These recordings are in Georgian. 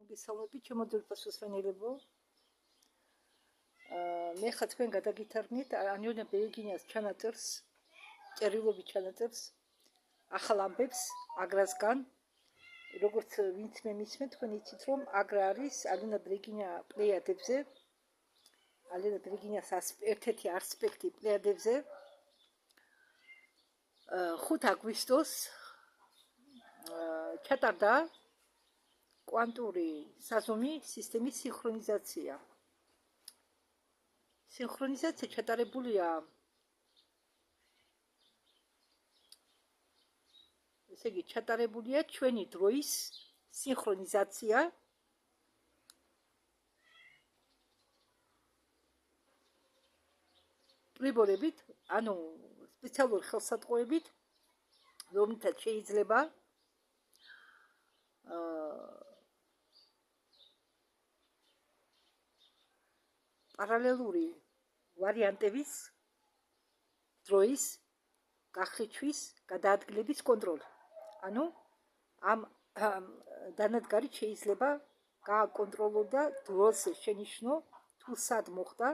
მოგესალმებით, ჩემო ძვირფასოსვენელებო. მე ხა თქვენ გადაგითარგმნით ანიონა ბერეგინიას ჩანაწერს, წერილობით ჩანაწერს, ახალ ამბებს აგრასგან. როგორც ვინც მე მისმენთ, თქვენ იცით, რომ აგრა არის ანიონა ბერეგინია პლეიადებზე. ანიონა ბერეგინიას ერთ-ერთი ასპექტი პლეიადებზე. 5 აგვისტოს ჩატარდა კვანტური საზომი სისტემის სინქრონიზაცია. სინქრონიზაცია ჩატარებულია ესე იგი ჩატარებულია ჩვენი დროის სინქრონიზაცია პრიბორებით, ანუ სპეციალური ხელსატყუებით, რომლითაც შეიძლება პარალელური ვარიანტების დროის გახლიჩვის გადაადგილების კონტროლი. ანუ ამ დანადგარით შეიძლება გააკონტროლოს და დროს შენიშნო თუ სად მოხდა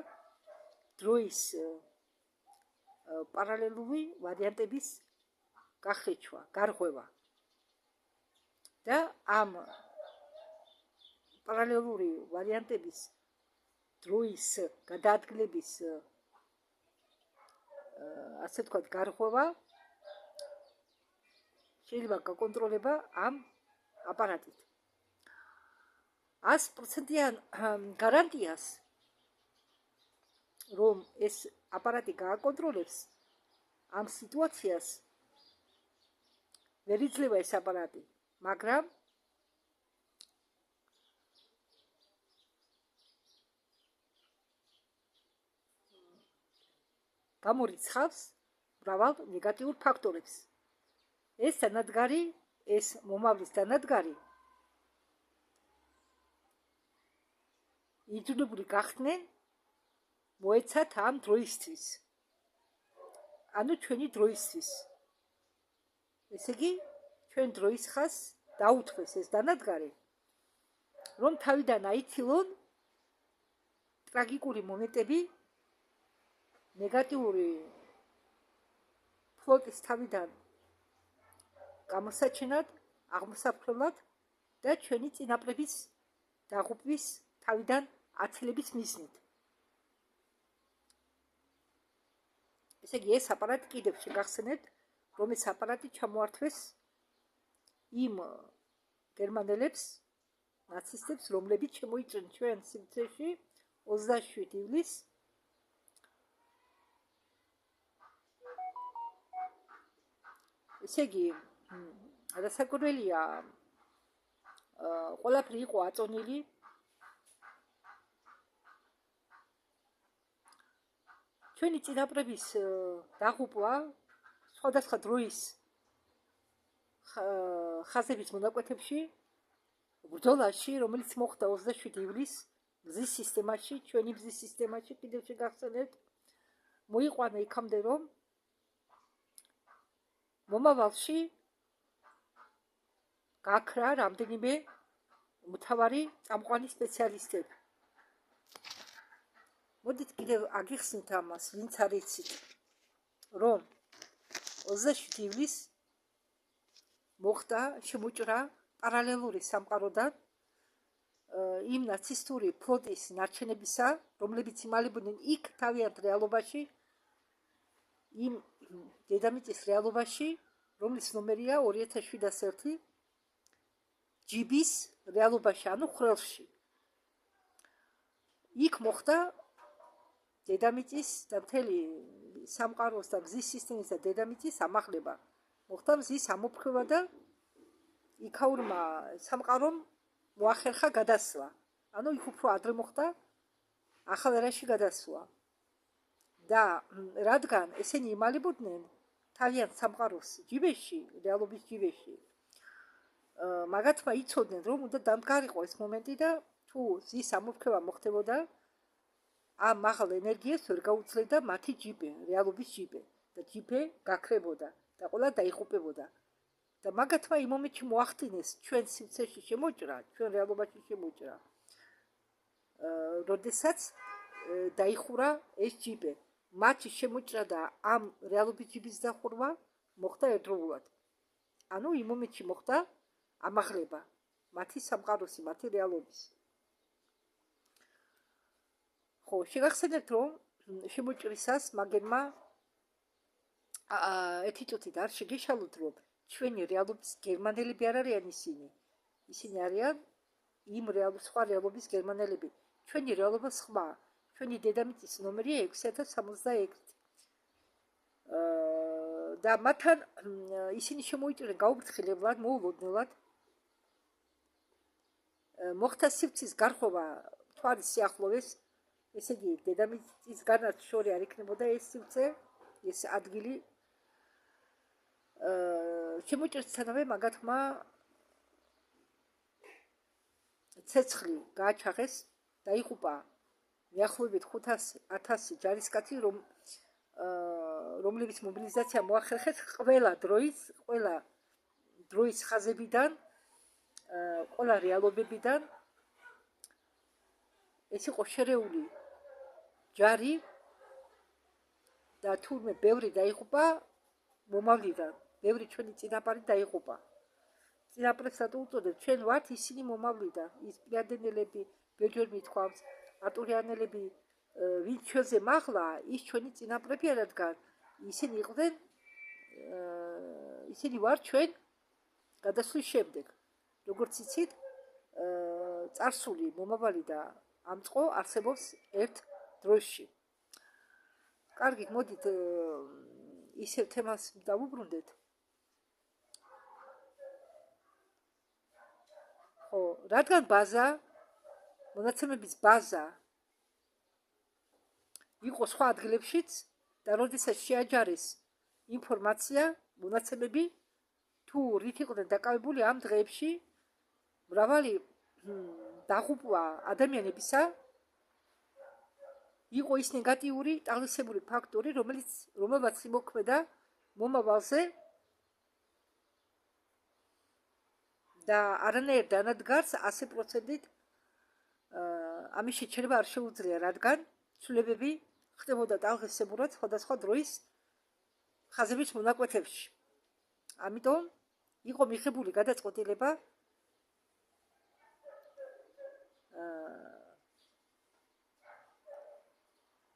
დროის პარალელური ვარიანტების გახლიჩვა, გარღვევა. და ამ პარალელური ვარიანტების დროის გადაადგილების ასე ვთქვათ გარღვევა შეიძლება გაკონტროლება ამ აპარატით. 100%-იან გარანტიას რომ ეს აპარატი გააკონტროლებს ამ სიტუაციას ვერ იძლევა ეს აპარატი, მაგრამ გამორიცხავს მრავალ ნეგატიურ ფაქტორებს. ეს დანადგარი, ეს მომავლის დანადგარი იძულებული გახდნენ მოეცათ ამ დროისთვის. ანუ ჩვენი დროისთვის. ესე იგი, ჩვენ დროის ხას დაუთმეს ეს დანადგარი, რომ თავიდან აიცილონ ტრაგიკული მომენტები, ნეგატიური ფლოტის თავიდან გამოსაჩენად, აღმოსაფრთხებლად და ჩვენი წინაპრების დაღუპვის თავიდან აცილების მიზნით. ესე იგი, ეს აპარატი კიდევ შეგახსენებთ, რომ ეს აპარატი ჩამოართვეს იმ გერმანელებს, ნაცისტებს, რომლებიც შემოიჭრნენ ჩვენ სივრცეში 27 ივლისს ესე იგი, რასაკვირველია, ყველაფერი იყო აწონილი. ჩვენი წინაპრების დაღუპვა სხვადასხვა დროის ხაზების მონაკვეთებში, ბრძოლაში, რომელიც მოხდა 27 ივლისს მზის სისტემაში, ჩვენი მზის სისტემაში, კიდევ შეგახსენებთ, მოიყვანა იქამდე, რომ მომავალში გაქრა რამდენიმე მთავარი წამყვანი სპეციალისტები. მოდით კიდევ აგიხსნით ამას, ვინც არ იცით, რომ 27 ივლისს მოხდა შემოჭრა პარალელური სამყაროდან იმ ნაცისტური ფლოტის ნარჩენებისა, რომლებიც იმალებოდნენ იქ თავიანთ რეალობაში, იმ დედამიწის რეალობაში, რომლის ნომერია 2701 ჯიბის რეალობაში, ანუ ხრელში. იქ მოხდა დედამიწის და მთელი სამყაროს და მზის სისტემის და დედამიწის ამაღლება. მოხდა მზის ამოფრქვევა და იქაურმა სამყარომ მოახერხა გადასვლა. ანუ იქ უფრო ადრე მოხდა ახალ ერაში გადასვლა. და რადგან ესენი იმალებოდნენ თავიანთ სამყაროს ჯიბეში, რეალობის ჯიბეში, მაგათმა იცოდნენ, რომ უნდა დამდგარიყო ეს მომენტი და თუ ზის ამოფრქვევა მოხდებოდა, ამ მაღალ ენერგიას ვერ გაუძლედა მათი ჯიბე, რეალობის ჯიბე და ჯიბე გაქრებოდა და ყველა დაიღუპებოდა. და მაგათმა იმ მომენტში მოახდინეს ჩვენ სივრცეში შემოჭრა, ჩვენ რეალობაში შემოჭრა. როდესაც დაიხურა ეს ჯიბე. მათი შემოჭრა და ამ რეალობის ჯიბის დახურვა მოხდა ერთდროულად. ანუ იმ მომენტში მოხდა ამაღლება მათი სამყაროსი, მათი რეალობის. ხო, შეგახსენებთ, რომ შემოჭრისას მაგერმა ერთი წუთით არ შეგეშალოთ, რომ ჩვენი რეალობის გერმანელები არ არიან ისინი. ისინი არიან იმ სხვა რეალობის გერმანელები. ჩვენი რეალობა სხვა. ჩვენი დედამიწის ნომერია 6076. და მათთან ისინი შემოიჭრნენ გაუფრთხილებლად, მოულოდნელად. მოხდა სივრცის გარღვევა მთვარის სიახლოვეს. ესე იგი, დედამიწისგანაც შორი არ იქნებოდა ეს სივრცე, ეს ადგილი. შემოჭრისთანავე მაგათმა ცეცხლი გააჩაღეს, დაიღუპა მიახლოებით 500,000 ჯარისკაცი, რომლებიც მობილიზაცია მოახერხეს ყველა დროის ხაზებიდან, ყველა რეალობებიდან. ეს იყო შერეული ჯარი და თურმე ბევრი დაიღუპა მომავლიდან, ბევრი ჩვენი წინაპარი დაიღუპა. წინაპრებს რატო უწოდებ? ჩვენ ვართ ისინი მომავლიდან, ის პლიადენელები, ბევრჯერ მithქვამს, არტურიანელები, ვინც ჩვენზე მაღლა, ის ჩვენი წინაპრები არ, რადგან ისინი იყვნენ, ისინი ვართ ჩვენ გადასვლის შემდეგ. როგორც იცით, წარსული, მომავალი და ამწყო არსებობს ერთ დროში. კარგით, მოდით ისევ თემას დავუბრუნდეთ. ხო, რადგან ბაზა, მონაცემების ბაზა იყო სხვა ადგილებშიც და როდესაც შეაჯარეს ინფორმაცია, მონაცემები, თუ რით იყვნენ დაკავებული ამ დღეებში, მრავალი დაღუპვა ადამიანებისა იყო ის ნეგატიური ტალისებური ფაქტორი, რომელმაც იმოქმედა მომავალზე და არანაირ დანადგარს 100%-ით ამის შეჩერება არ შეუძლია, რადგან ცვლილებები ხდებოდა ტალღისებურად სხვადასხვა დროის ხაზების მონაკვეთებში. ამიტომ იყო მიღებული გადაწყვეტილება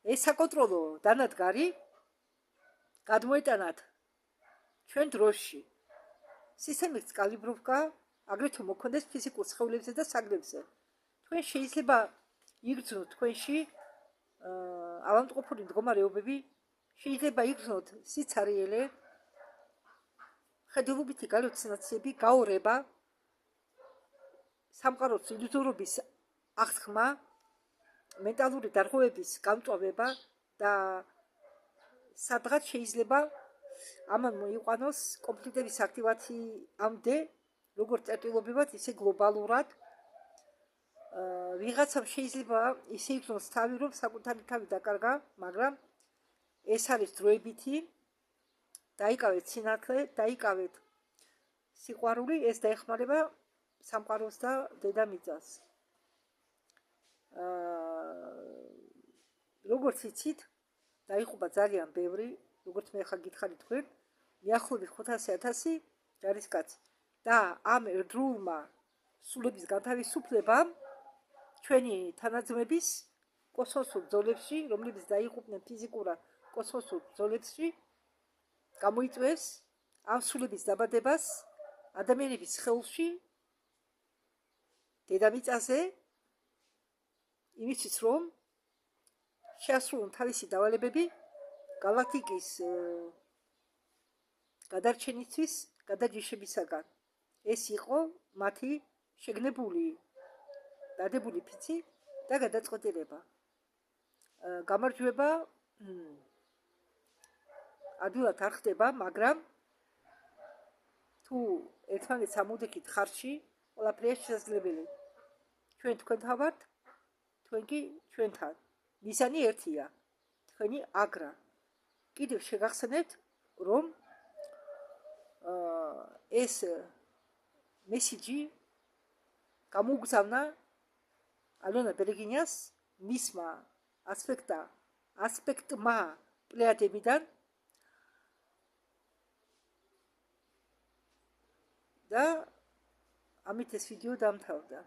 ეს საკონტროლო დანადგარი გადმოეტანათ ჩვენ დროში. სისტემის კალიბროვკა აგრეთვე მოქონდეს ფიზიკურ სხეულებზე და საგნებზე. თქვენ შეიძლება იგრძნოთ თქვენში ავადმყოფური მდგომარეობები, შეიძლება იგრძნოთ სიცარიელე, ხედულობითი галлюცინაციები, გაორება, სამყაროს ილუზორობის აღთქმა, მენტალური დარღვევების გამწვავება და სადღაც შეიძლება ამან მოიყვანოს კონფლიქტების აქტივაციამდე, როგორც წერტილობებად, ისე გლობალურად. ვიღაცამ შეიძლება ისე იგრძნოს თავი, რომ საკუთარი თავი დაკარგა, მაგრამ ეს არის დროებითი. დაიკავეთ სინათლე, დაიკავეთ სიყვარული, ეს დაეხმარება სამყაროს და დედამიწას. როგორც იცით, დაიღუპა ძალიან ბევრი, როგორც მე ხა გითხარით თქვენ, მიახლოებით 500,000 ჯარისკაცი და ამ ერთდროულმა სულების განთავისუფლებამ ჩვენი თანაძმების კოსმოსურ ბრძოლებში, რომლებიც დაიღუპნენ ფიზიკურად კოსმოსურ ბრძოლებში, გამოიწვევს ამ სულების დაბადებას ადამიანების სხეულში, დედამიწაზე, იმისთვის რომ შეასრულონ თავისი დავალებები galaktikis გადარჩენისთვის, გადაჯიშებისაგან. ეს იყო მათი შეგნებული, დადებული ფიცი და გადაწყვეტილება. გამარჯვება ადვილად არ ხდება, მაგრამ თუ ერთმანეთს ამოდექით ხარში, ყველაფერია შესაძლებელი. ჩვენ თქვენთან ვართ, თქვენ კი ჩვენთან. მიზანი ერთია, თქვენი აგრა. კიდევ შეგახსენებთ, რომ ეს მესიჯი გამოუგზავნა ალონა ბერეგინიას მისმა ასპექტმა პლეადებიდან და ამით ეს ვიდეო დამთავრდა.